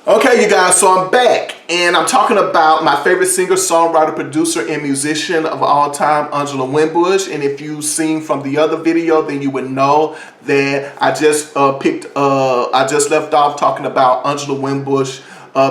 Okay, you guys, so I'm back, and I'm talking about my favorite singer, songwriter, producer, and musician of all time, Angela Winbush. And if you've seen from the other video, then you would know that I just left off talking about Angela Winbush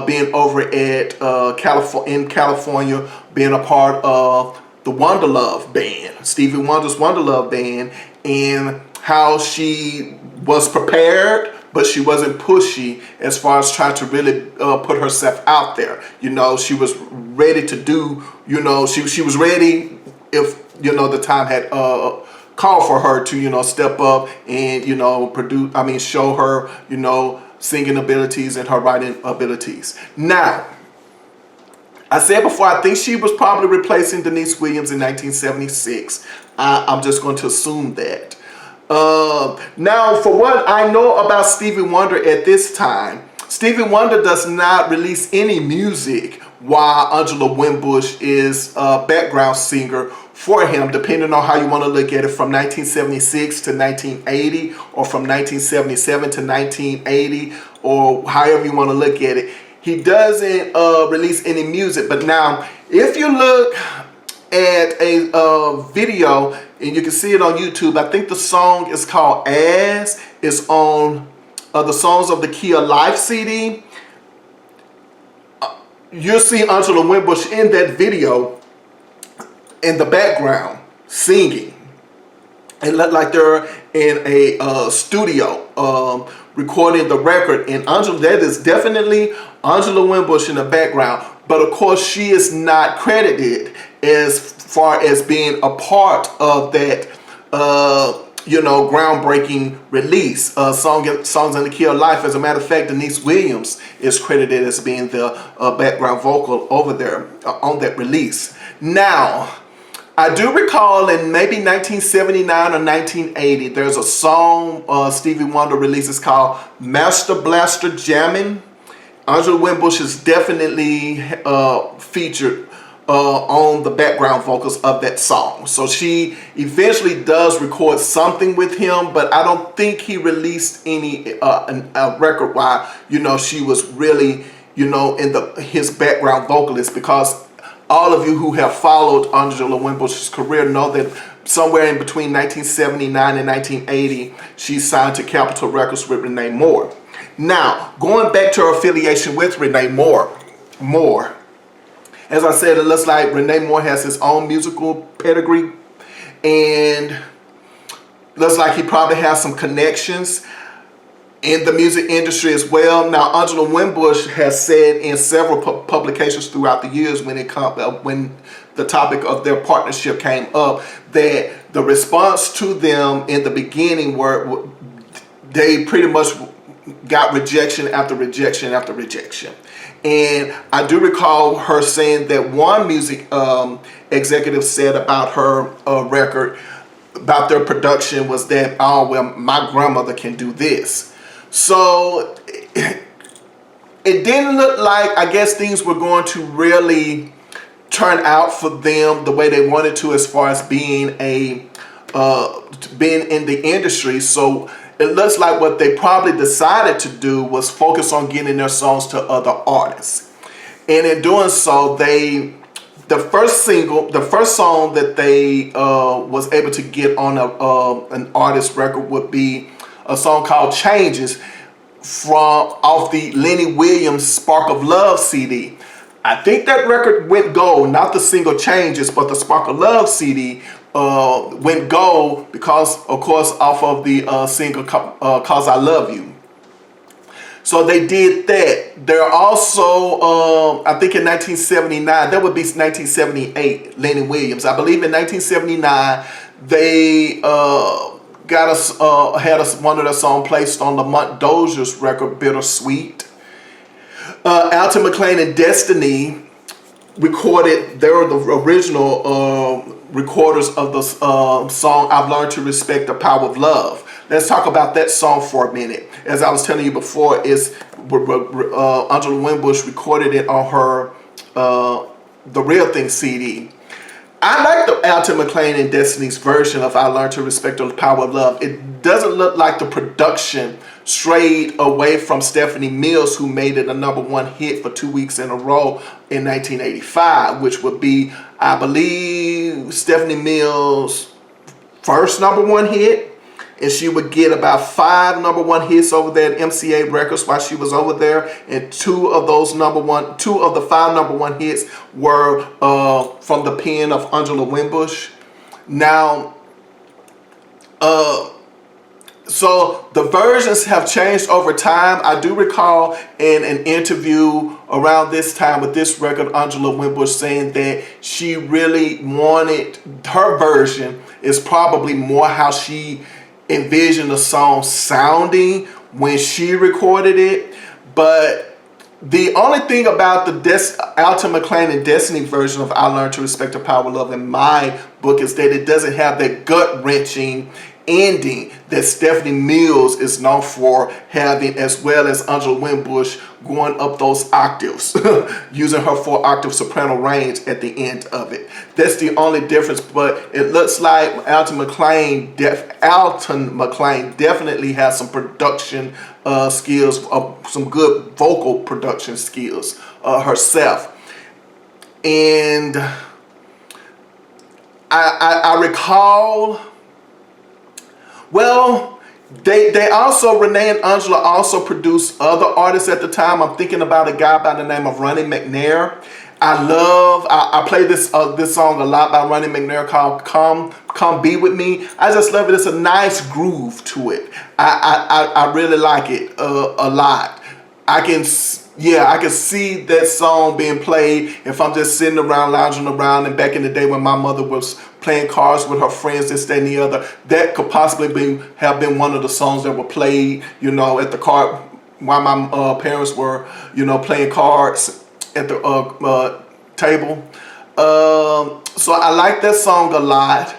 being over at California, being a part of the Wonderlove band, Stevie Wonder's Wonderlove band, and how she was prepared, but she wasn't pushy as far as trying to really put herself out there. You know, she was ready to do, you know, she was ready if, you know, the time had called for her to, you know, step up and, you know, show her, you know, singing abilities and her writing abilities. Now, I said before, I think she was probably replacing Deniece Williams in 1976. I'm just going to assume that. Now, for what I know about Stevie Wonder at this time, Stevie Wonder does not release any music while Angela Winbush is a background singer for him, depending on how you want to look at it, from 1976 to 1980, or from 1977 to 1980, or however you want to look at it. He doesn't release any music. But now, if you look at a video, and you can see it on YouTube, I think the song is called As. It's on the Songs of the Key of Life CD. You'll see Angela Winbush in that video in the background singing. It looked like they're in a studio recording the record, and that is definitely Angela Winbush in the background. But of course, she is not credited as far as being a part of that, you know, groundbreaking release. Songs in the Key of Life. As a matter of fact, Deniece Williams is credited as being the background vocal over there on that release. Now, I do recall in maybe 1979 or 1980, there's a song Stevie Wonder releases called Master Blaster Jammin'. Angela Winbush is definitely featured on the background vocals of that song. So she eventually does record something with him, but I don't think he released any record while, you know, she was really, you know, in his background vocalist, because all of you who have followed Angela Winbush's career know that somewhere in between 1979 and 1980, she signed to Capitol Records with Rene Moore. Now, going back to her affiliation with Rene Moore, as I said, it looks like Rene Moore has his own musical pedigree, and looks like he probably has some connections in the music industry as well. Now, Angela Winbush has said in several publications throughout the years, when the topic of their partnership came up, that the response to them in the beginning were they pretty much got rejection after rejection after rejection. And I do recall her saying that one music executive said about her record, about their production, was that, oh, well, my grandmother can do this. So it didn't look like, I guess, things were going to really turn out for them the way they wanted to, as far as being being in the industry. So it looks like what they probably decided to do was focus on getting their songs to other artists. And in doing so, the first song that they was able to get on an artist record would be a song called Changes off the Lenny Williams Spark of Love CD. I think that record went gold, not the single Changes, but the Spark of Love CD went gold because, of course, off of the single Cause I Love You. So they did that. They're also, I think in 1979, that would be 1978, Lenny Williams. I believe in 1979, they had one of their songs placed on Lamont Dozier's record, Bittersweet. Alton McClain and Destiny recorded, they were the original recorders of the song I've Learned to Respect the Power of Love. Let's talk about that song for a minute. As I was telling you before, Angela Winbush recorded it on her The Real Thing CD. I like the Alton McClain and Destiny's version of I Learned to Respect the Power of Love. It doesn't look like the production strayed away from Stephanie Mills, who made it a #1 hit for 2 weeks in a row in 1985, which would be, I believe, Stephanie Mills' first #1 hit. And she would get about 5 #1 hits over there at MCA Records while she was over there. And two of the 5 #1 hits were from the pen of Angela Winbush. Now, so the versions have changed over time. I do recall in an interview around this time with this record, Angela Winbush saying that she really wanted, her version is probably more how she envisioned the song sounding when she recorded it. But the only thing about the Alton McClain and Destiny version of I Learned to Respect the Power of Love in my book is that it doesn't have that gut-wrenching ending that Stephanie Mills is known for having, as well as Angela Winbush going up those octaves using her 4-octave soprano range at the end of it. That's the only difference. But it looks like Alton McClain definitely has some production skills, some good vocal production skills herself. And I recall, well, they also, Rene and Angela also produced other artists at the time. I'm thinking about a guy by the name of Ronnie McNair. I play this song a lot by Ronnie McNair called Come Be With Me. I just love it. It's a nice groove to it. I really like it a lot. I can see that song being played if I'm just sitting around, lounging around. And back in the day when my mother was playing cards with her friends, this, that, and the other, that could possibly have been one of the songs that were played, you know, at the card while my parents were, you know, playing cards at the table. So I like that song a lot.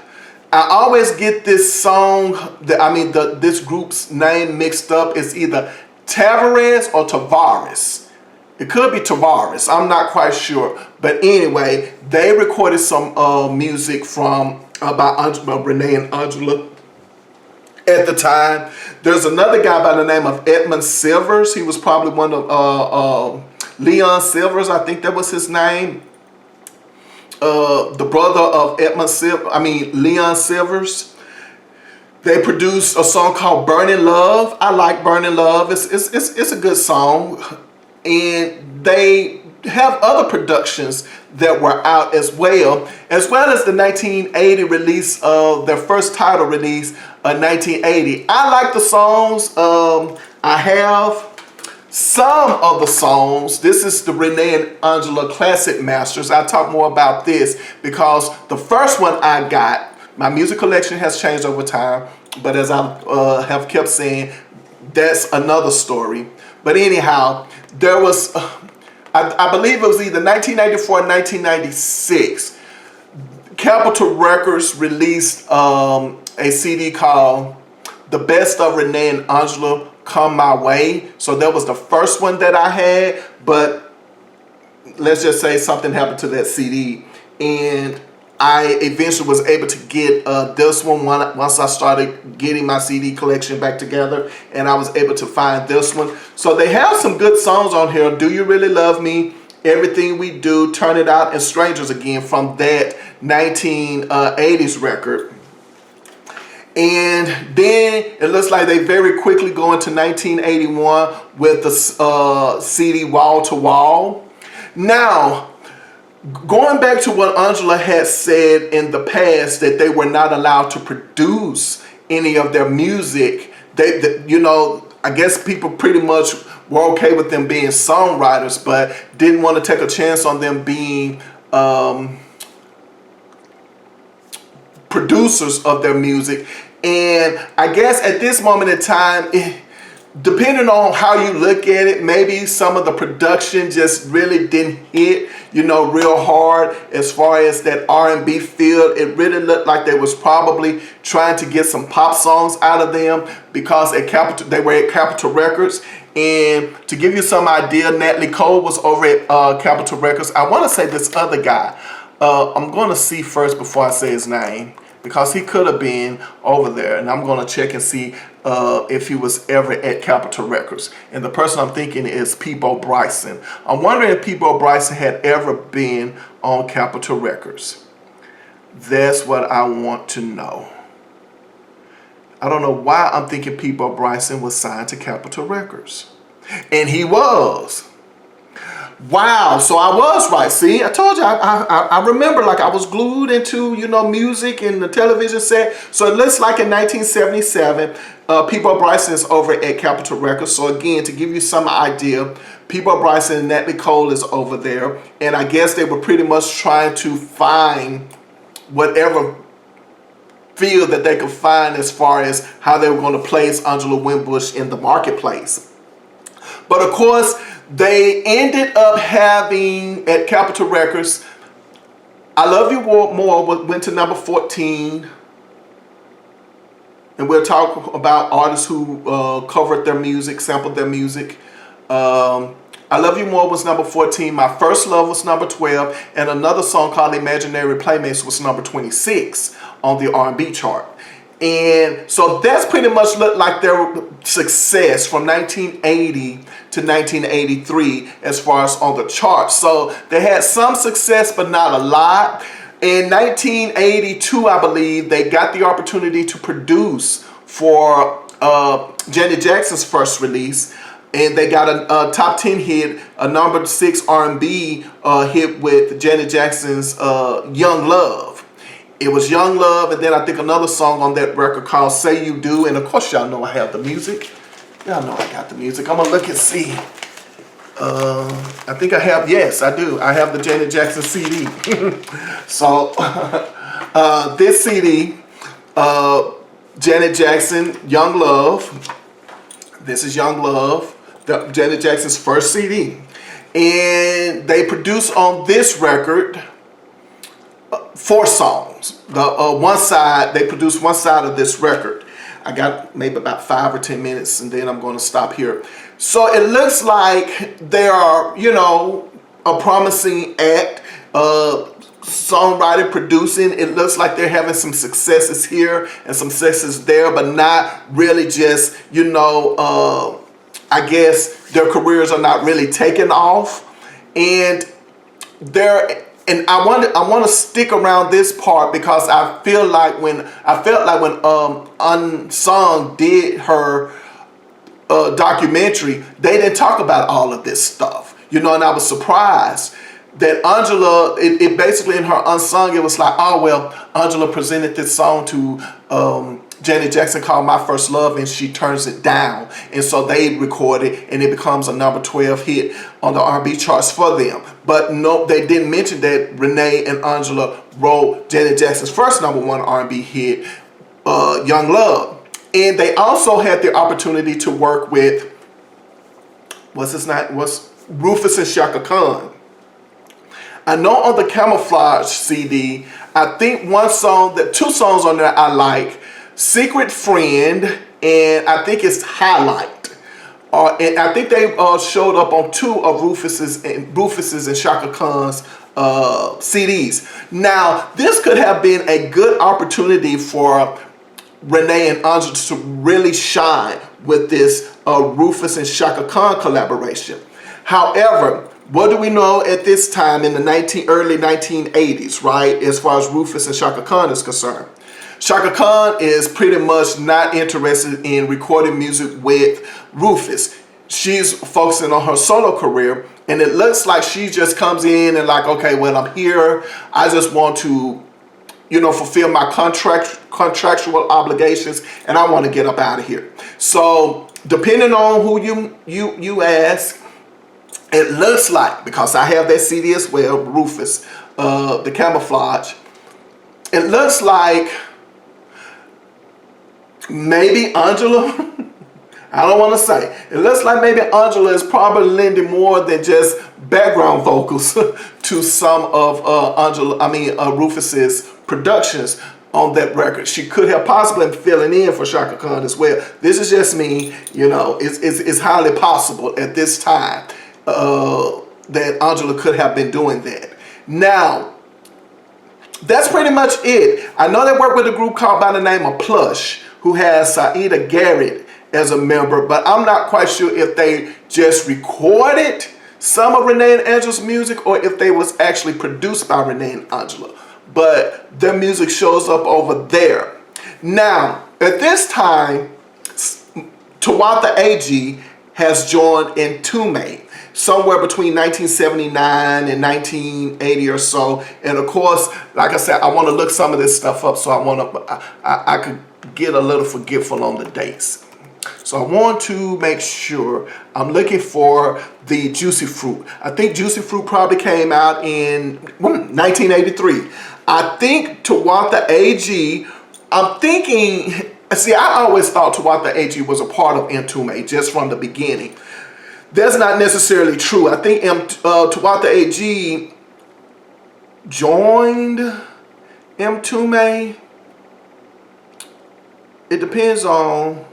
I always get this song, this group's name mixed up. It's either Tavares or Tavares. It could be Tavares. I'm not quite sure. But anyway, they recorded some music by Rene and Angela at the time. There's another guy by the name of Edmund Silvers. He was probably one of Leon Silvers. I think that was his name. The brother of Leon Silvers. They produced a song called Burning Love. I like Burning Love. It's a good song. And they have other productions that were out as well as the 1980 release of their first title release, 1980. I like the songs. I have some of the songs. This is the Rene and Angela Classic Masters. I'll talk more about this because the first one I got, my music collection has changed over time, but as I have kept saying, that's another story. But anyhow, there was, I believe it was either 1994 or 1996, Capitol Records released a CD called The Best of Rene and Angela Come My Way. So that was the first one that I had, but let's just say something happened to that CD. And I eventually was able to get this one once I started getting my CD collection back together, and I was able to find this one. So they have some good songs on here. Do You Really Love Me, Everything We Do, Turn It Out, and Strangers Again from that 1980s record. And then it looks like they very quickly go into 1981 with the CD Wall to Wall. Now, going back to what Angela had said in the past, that they were not allowed to produce any of their music. I guess people pretty much were okay with them being songwriters, but didn't want to take a chance on them being producers of their music. And I guess at this moment in time, depending on how you look at it, maybe some of the production just really didn't hit, real hard as far as that R&B field. It really looked like they was probably trying to get some pop songs out of them because they were at Capitol Records. And to give you some idea, Natalie Cole was over at Capitol Records. I want to say this other guy. I'm going to see first before I say his name, because he could have been over there, and I'm going to check and see if he was ever at Capitol Records. And the person I'm thinking is Peabo Bryson. I'm wondering if Peabo Bryson had ever been on Capitol Records. That's what I want to know. I don't know why I'm thinking Peabo Bryson was signed to Capitol Records. And he was. Wow, so I was right. See, I told you, I remember, like, I was glued into, you know, music and the television set. So it looks like in 1977, Peabo Bryson is over at Capitol Records. So again, to give you some idea, Peabo Bryson and Nat Nicole is over there. And I guess they were pretty much trying to find whatever field that they could find as far as how they were going to place Angela Winbush in the marketplace. But of course, they ended up having at Capitol Records, I Love You More went to number 14. And we'll talk about artists who covered their music, sampled their music. I Love You More was number 14. My First Love was number 12. And another song called Imaginary Playmates was number 26 on the R&B chart. And so that's pretty much looked like their success from 1980 to 1983 as far as on the charts. So they had some success, but not a lot. In 1982, I believe, they got the opportunity to produce for Janet Jackson's first release. And they got a top 10 hit, a number 6 R&B hit with Janet Jackson's Young Love. It was Young Love, and then I think another song on that record called Say You Do. And of course, y'all know I have the music. Y'all know I got the music. I'm going to look and see. I think I have, yes, I do. I have the Janet Jackson CD. So, this CD, Janet Jackson, Young Love. This is Young Love, Janet Jackson's first CD. And they produced on this record 4 songs. They produced one side of this record. I got maybe about 5 or 10 minutes, and then I'm going to stop here. So it looks like they are, you know, a promising act, songwriting, producing. It looks like they're having some successes here and some successes there, but not really just, you know, I guess their careers are not really taking off. And I want to stick around this part because I felt like when Unsung did her documentary, they didn't talk about all of this stuff, you know, and I was surprised that Angela, it basically in her Unsung, it was like, oh well, Angela presented this song to Janet Jackson called My First Love, and she turns it down. And so they record it, and it becomes a number 12 hit on the R&B charts for them. But no, they didn't mention that Rene and Angela wrote Janet Jackson's first number 1 R&B hit, Young Love. And they also had the opportunity to work with, Rufus and Chaka Khan. I know on the Camouflage CD, I think 2 songs on there I like, Secret Friend, and I think it's Highlight. And I think they showed up on 2 of Rufus's and Chaka Khan's CDs. Now, this could have been a good opportunity for Rene and Angela to really shine with this Rufus and Chaka Khan collaboration. However, what do we know at this time in the early 1980s, right, as far as Rufus and Chaka Khan is concerned? Chaka Khan is pretty much not interested in recording music with Rufus. She's focusing on her solo career, and it looks like she just comes in and like, okay, well, I'm here. I just want to, you know, fulfill my contractual obligations, and I want to get up out of here. So depending on who you ask, it looks like, because I have that CD as well, Rufus, the Camouflage, it looks like maybe Angela, I don't want to say, it looks like maybe Angela is probably lending more than just background vocals to some of Rufus's productions on that record. She could have possibly been filling in for Chaka Khan as well. This is just me, you know, it's highly possible at this time that Angela could have been doing that. Now, that's pretty much it. I know they work with a group called by the name of Plush, who has Saida Garrett as a member, but I'm not quite sure if they just recorded some of Rene and Angela's music or if they was actually produced by Rene and Angela. But their music shows up over there. Now, at this time, Tawatha AG has joined Entombed somewhere between 1979 and 1980 or so. And of course, like I said, I want to look some of this stuff up so I could get a little forgetful on the dates. So I want to make sure I'm looking for the Juicy Fruit. I think Juicy Fruit probably came out in 1983. I think Tawatha AG, I'm thinking, see, I always thought Tawatha AG was a part of Entombed just from the beginning. That's not necessarily true. I think Tawatha AG joined Entombed. It depends on...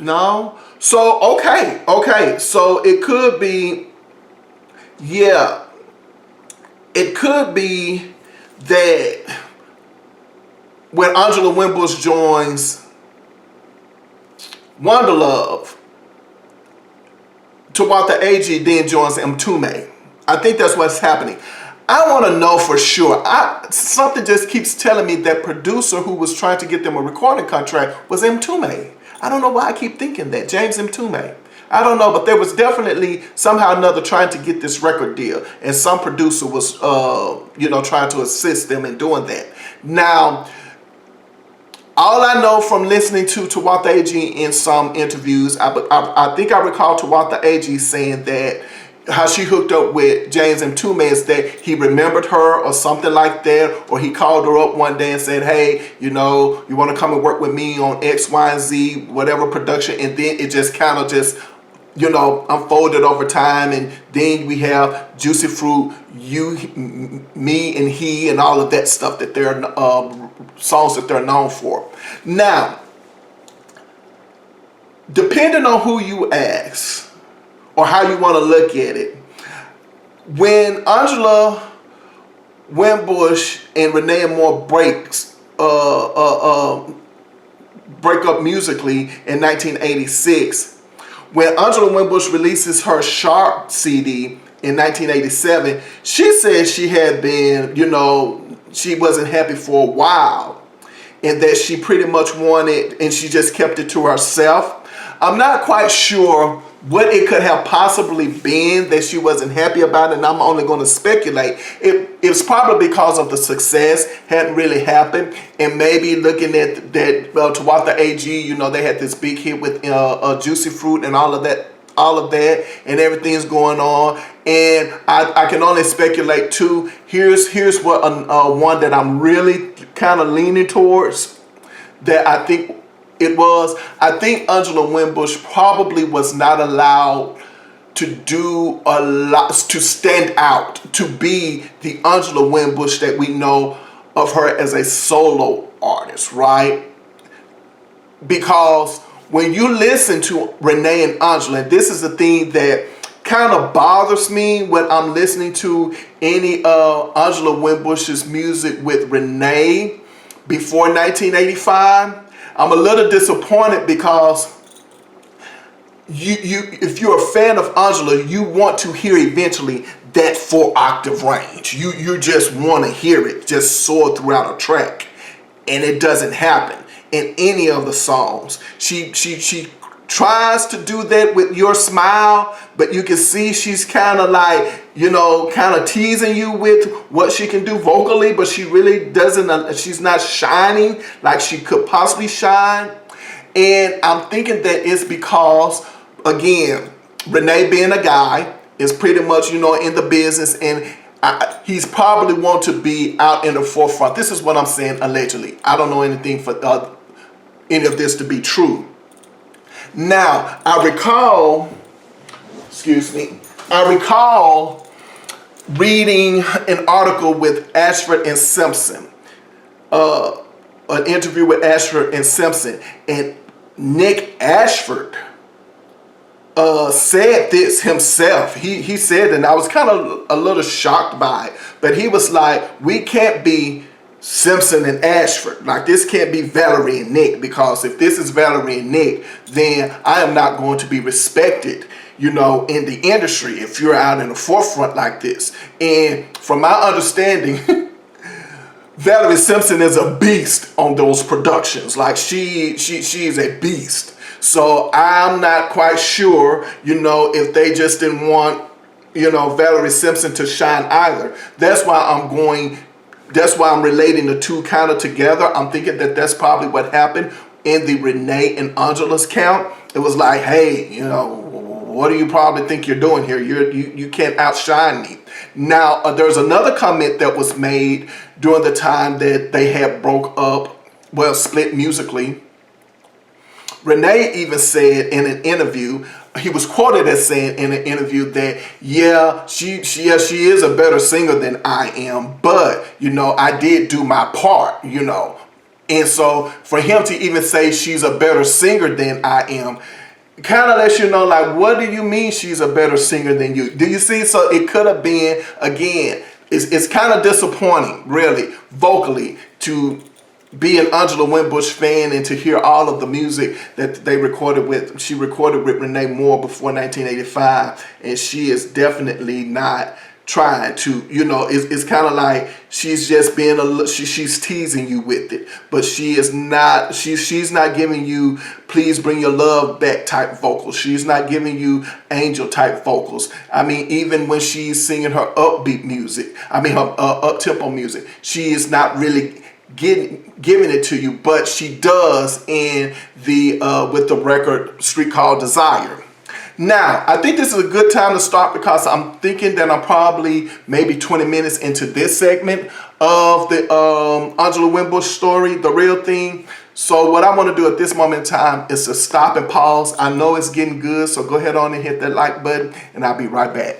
No? So, okay. So it could be, yeah. It could be that when Angela Winbush joins Wonderlove, Tawatha AG then joins Entombed. I think that's what's happening. I want to know for sure. Something just keeps telling me that producer who was trying to get them a recording contract was Entombed. I don't know why I keep thinking that. James Entombed. I don't know, but there was definitely somehow or another trying to get this record deal, and some producer was, trying to assist them in doing that. Now, all I know from listening to Tawatha AG in some interviews, I think I recall Tawatha AG saying that how she hooked up with James Entombed is that he remembered her or something like that, or he called her up one day and said, hey, you want to come and work with me on X, Y, and Z, whatever production, and then it just kind of just unfolded over time, and then we have Juicy Fruit, You, Me, and He, and all of that stuff that they're songs that they're known for. Now, depending on who you ask or how you want to look at it, when Angela Winbush and Rene Moore break up musically in 1986. When Angela Winbush releases her Sharp CD in 1987, she said she had been, she wasn't happy for a while, and that she pretty much wanted, and she just kept it to herself. I'm not quite sure what it could have possibly been that she wasn't happy about, and I'm only going to speculate. It's probably because of the success hadn't really happened, and maybe looking at that Tawatha AG, they had this big hit with Juicy Fruit and all of that, and everything's going on, and I can only speculate too. Here's what one that I'm really kind of leaning towards, that I think it was. I think Angela Winbush probably was not allowed to do a lot, to stand out, to be the Angela Winbush that we know of her as a solo artist, right? Because when you listen to Rene and Angela, and this is the thing that kind of bothers me when I'm listening to any Angela Winbush's music with Rene before 1985, I'm a little disappointed because if you're a fan of Angela, you want to hear eventually that 4-octave range. You just want to hear it just soar throughout a track, and it doesn't happen in any of the songs. She tries to do that with Your Smile, but you can see she's kind of like, kind of teasing you with what she can do vocally, but she really doesn't, she's not shining like she could possibly shine. And I'm thinking that it's because, again, Rene being a guy is pretty much, in the business, and he's probably want to be out in the forefront. This is what I'm saying, allegedly. I don't know anything for any of this to be true. Now, I recall reading an article with Ashford and Simpson, an interview with Ashford and Simpson, and Nick Ashford said this himself. He said, and I was kind of a little shocked by it, but he was like, we can't be Simpson and Ashford. Like, this can't be Valerie and Nick, because if this is Valerie and Nick, then I am not going to be respected, you know, in the industry if you're out in the forefront like this. And from my understanding, Valerie Simpson is a beast on those productions. Like, she is a beast. So I'm not quite sure, you know, if they just didn't want, you know, Valerie Simpson to shine either. That's why I'm relating the two kind of together. I'm thinking that that's probably what happened in the Rene and Angela's count. It was like, hey, you know, what do you probably think you're doing here? You can't outshine me. Now, there's another comment that was made during the time that they had broke up, well, split musically. Rene even said in an interview, he was quoted as saying in an interview that, yeah, she is a better singer than I am, but, you know, I did do my part, you know. And so for him to even say she's a better singer than I am, kind of lets you know, like, what do you mean she's a better singer than you? Do you see? So it could have been, again, it's kind of disappointing, really, vocally, to be an Angela Winbush fan and to hear all of the music that they recorded with. She recorded with Rene Moore before 1985, and she is definitely not trying to, you know, it's kind of like she's just being she's teasing you with it, but she is not, she's not giving you please bring your love back type vocals. She's not giving you angel type vocals. I mean, even when she's singing her upbeat music, I mean her up-tempo music, she is not really giving it to you, but she does in the with the record Street Called Desire. Now, I think this is a good time to start, because I'm thinking that I'm probably maybe 20 minutes into this segment of the Angela Winbush story, the real thing. So what I want to do at this moment in time is to stop and pause. I know it's getting good, so go ahead on and hit that like button, and I'll be right back.